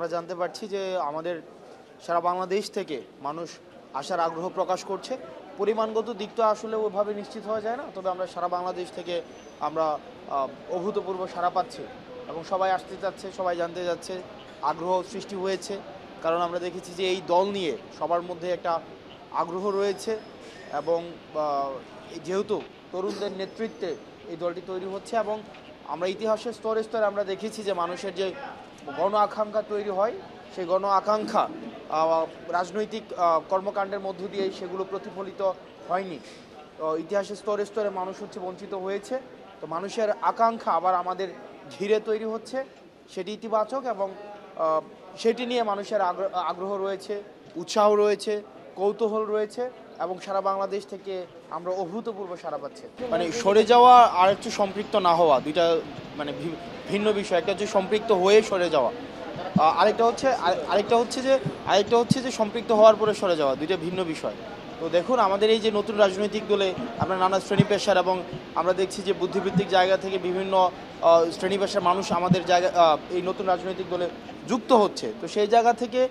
আমরা জানতে পারছি যে আমাদের সারা বাংলাদেশ থেকে মানুষ আসার আগ্রহ প্রকাশ করছে। পরিমাণগত দিকটা আসলে ওইভাবে নিশ্চিত হওয়া যায় না, তবে আমরা সারা বাংলাদেশ থেকে আমরা অভূতপূর্ব সাড়া পাচ্ছি এবং সবাই আসতে যাচ্ছে, সবাই জানতে যাচ্ছে, আগ্রহ সৃষ্টি হয়েছে। কারণ আমরা দেখেছি যে এই দল নিয়ে সবার মধ্যে একটা আগ্রহ রয়েছে এবং যেহেতু তরুণদের নেতৃত্বে এই দলটি তৈরি হচ্ছে এবং আমরা ইতিহাসের স্তরে স্তরে আমরা দেখেছি যে মানুষের যে গণ আকাঙ্ক্ষা তৈরি হয়, সেই গণ আকাঙ্ক্ষা রাজনৈতিক কর্মকাণ্ডের মধ্য দিয়ে সেগুলো প্রতিফলিত হয়নি। ইতিহাসের স্তরে স্তরে মানুষ বঞ্চিত হয়েছে। তো মানুষের আকাঙ্ক্ষা আবার আমাদের ঘিরে তৈরি হচ্ছে, সেটি ইতিবাচক এবং সেটি নিয়ে মানুষের আগ্রহ রয়েছে, উৎসাহ রয়েছে, কৌতূহল রয়েছে এবং সারা বাংলাদেশ থেকে আমরা অভূতপূর্ব সাড়া পাচ্ছি। মানে সরে যাওয়া আর একটু সম্পৃক্ত না হওয়া, দুইটা মানে ভিন্ন বিষয়। একটা হচ্ছে সম্পৃক্ত হয়ে সরে যাওয়া, আরেকটা হচ্ছে যে সম্পৃক্ত হওয়ার পরে সরে যাওয়া, দুইটা ভিন্ন বিষয়। তো দেখুন, আমাদের এই যে নতুন রাজনৈতিক দলে আমরা নানা শ্রেণী পেশার এবং আমরা দেখছি যে বুদ্ধিবৃত্তিক জায়গা থেকে বিভিন্ন শ্রেণী পেশার মানুষ আমাদের এই নতুন রাজনৈতিক দলে যুক্ত হচ্ছে। তো সেই জায়গা থেকে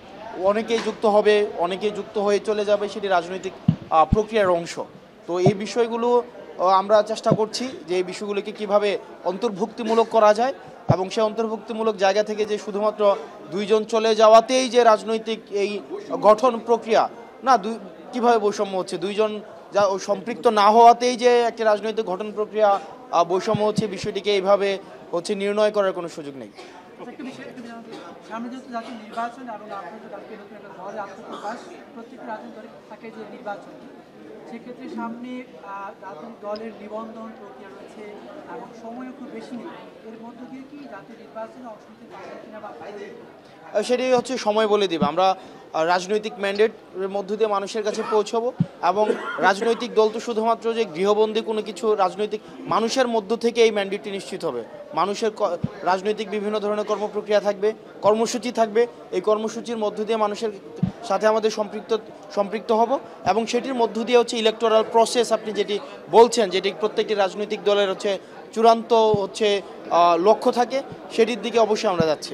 অনেকেই যুক্ত হবে, অনেকেই যুক্ত হয়ে চলে যাবে, সেটি রাজনৈতিক প্রক্রিয়ার অংশ। তো এই বিষয়গুলো আমরা চেষ্টা করছি যে এই বিষয়গুলোকে কীভাবে অন্তর্ভুক্তিমূলক করা যায় এবং সেই অন্তর্ভুক্তিমূলক জায়গা থেকে যে শুধুমাত্র দুইজন চলে যাওয়াতেই যে রাজনৈতিক এই গঠন প্রক্রিয়া না, কীভাবে বৈষম্য হচ্ছে, দুইজন যা সম্পৃক্ত না হওয়াতেই যে একটা রাজনৈতিক গঠন প্রক্রিয়া বৈষম্য হচ্ছে, বিষয়টিকে এইভাবে নির্ণয় করার কোনো সুযোগ নেই। সামনে যেহেতু জাতীয় নির্বাচন এবং আপনাদের নতুন একটা দলের আত্মপ্রকাশ, প্রত্যেকটা রাজনৈতিক দলে থাকে যে নির্বাচন, সেক্ষেত্রে সামনে রাজনৈতিক দলের নিবন্ধন প্রক্রিয়া রয়েছে এবং সময়ও খুব বেশি নেই। এর মধ্য দিয়ে কি জাতীয় নির্বাচনে অংশ নিতে পারবেন কিনা বা সেটাই সময় বলে দেবে। আমরা রাজনৈতিক ম্যান্ডেটের মধ্য দিয়ে মানুষের কাছে পৌঁছাবো এবং রাজনৈতিক দল তো শুধুমাত্র যে গৃহবন্দী কোনো কিছু, রাজনৈতিক মানুষের মধ্য থেকে এই ম্যান্ডেটটি নিশ্চিত হবে। মানুষের রাজনৈতিক বিভিন্ন ধরনের কর্মপ্রক্রিয়া থাকবে, কর্মসূচি থাকবে। এই কর্মসূচির মধ্য দিয়ে মানুষের সাথে আমাদের সম্পৃক্ত হব এবং সেটির মধ্য দিয়ে ইলেকটোরাল প্রসেস, আপনি যেটি বলছেন, যেটি প্রত্যেকটি রাজনৈতিক দলের চূড়ান্ত লক্ষ্য থাকে, সেটির দিকে অবশ্যই আমরা যাচ্ছি।